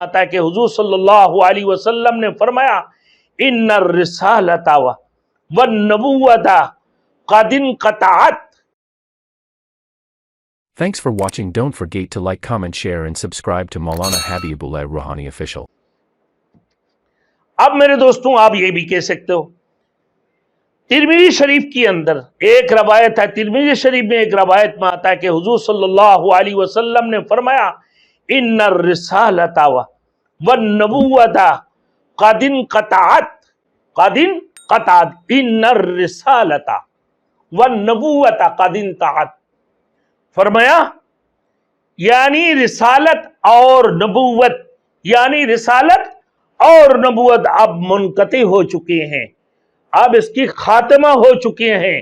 آتا ہے کہ حضور صلی اللہ علیہ وسلم نے فرمایا ان الرسالۃ والنبوۃ قد انقطعت. Thanks for watching. Don't forget to like, comment, share and subscribe to Maulana Habibullah Rohani official. اب میرے دوستوں آپ یہ بھی کہہ سکتے ہو ترمذی شریف کی اندر ایک روایت ہے، ترمذی شریف میں ایک روایت میں آتا ہے کہ حضور صلی اللہ علیہ وسلم نے فرمایا ان الرسالۃ والنبوۃ قد انقطعت. قد انقطعت. ان الرسالۃ والنبوۃ قد انقطعت. فرمایا یعنی رسالت اور نبوت، یعنی رسالت اور نبوت اب منقطع ہو چکے ہیں، اب اس کی خاتمہ ہو چکے ہیں،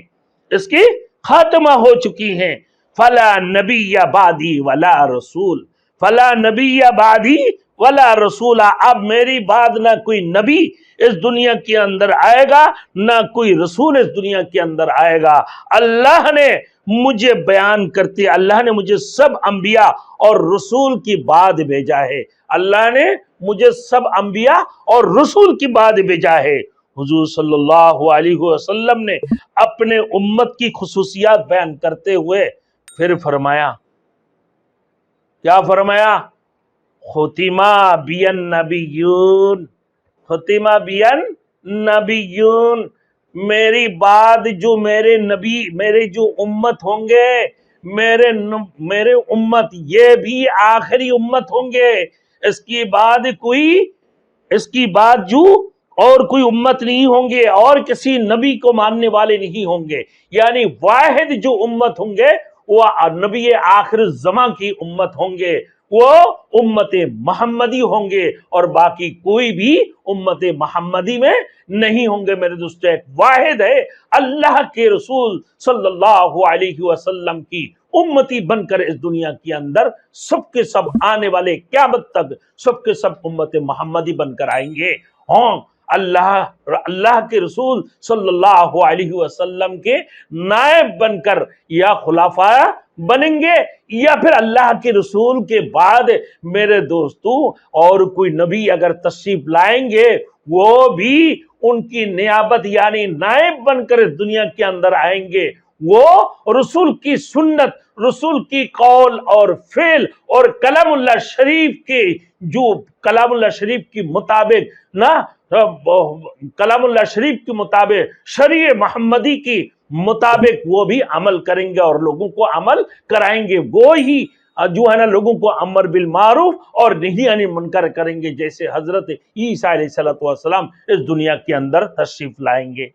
اس کی خاتمہ ہو چکی ہیں. فلا نبی بعدی ولا رسول. فلا نبی بعدی ولا رسول. اب میری بعد نہ کوئی نبی اس دنیا کے اندر آئے گا، نہ کوئی رسول اس دنیا کے اندر آئے گا. اللہ نے مجھے بیان کرتے، اللہ نے مجھے سب انبیاء اور رسول کی بعد بھیجا ہے. اللہ نے مجھے سب انبیاء اور رسول کی بعد بھیجا ہے. حضور صلی اللہ علیہ وسلم نے اپنے امت کی خصوصیات بیان کرتے ہوئے پھر فرمایا، کیا فرمایا؟ ختمہ بین نبیون. ختمہ بین نبیون. میری بعد جو میرے نبی، میرے جو امت ہوں گے، میرے امت یہ بھی آخری امت ہوں گے. اس کی بعد جو اور کوئی امت نہیں ہوں گے، اور کسی نبی کو ماننے والے نہیں ہوں گے. یعنی واحد جو امت ہوں گے وہ نبی آخر الزمان کی امت ہوں گے، وہ امت محمدی ہوں گے، اور باقی کوئی بھی امت محمدی میں نہیں ہوں گے. میرے دوستو ایک واحد ہے اللہ کے رسول صلی اللہ علیہ وسلم کی امتی بن کر اس دنیا کے اندر سب کے سب آنے والے قیامت تک سب کے سب امت محمدی بن کر آئیں گے. ہاں، اللہ کے رسول صلی اللہ علیہ وسلم کے نائب بن کر یا خلفاء بنیں گے، یا پھر اللہ کے رسول کے بعد میرے دوستو اور کوئی نبی اگر تشریف لائیں گے وہ بھی ان کی نیابت یعنی نائب بن کر اس دنیا کے اندر آئیں گے. وہ رسول کی سنت، رسول کی قول اور فعل اور کلام اللہ شریف کے جو کلام اللہ شریف کے مطابق نا، کلام اللہ شریف کے مطابق شریع محمدی کی مطابق وہ بھی عمل کریں گے اور لوگوں کو عمل کرائیں گے. وہ ہی جو ہے نا لوگوں کو امر بالمعروف اور نہی عن المنکر کریں گے، جیسے حضرت عیسیٰ علیہ السلام اس دنیا کے اندر تشریف لائیں گے.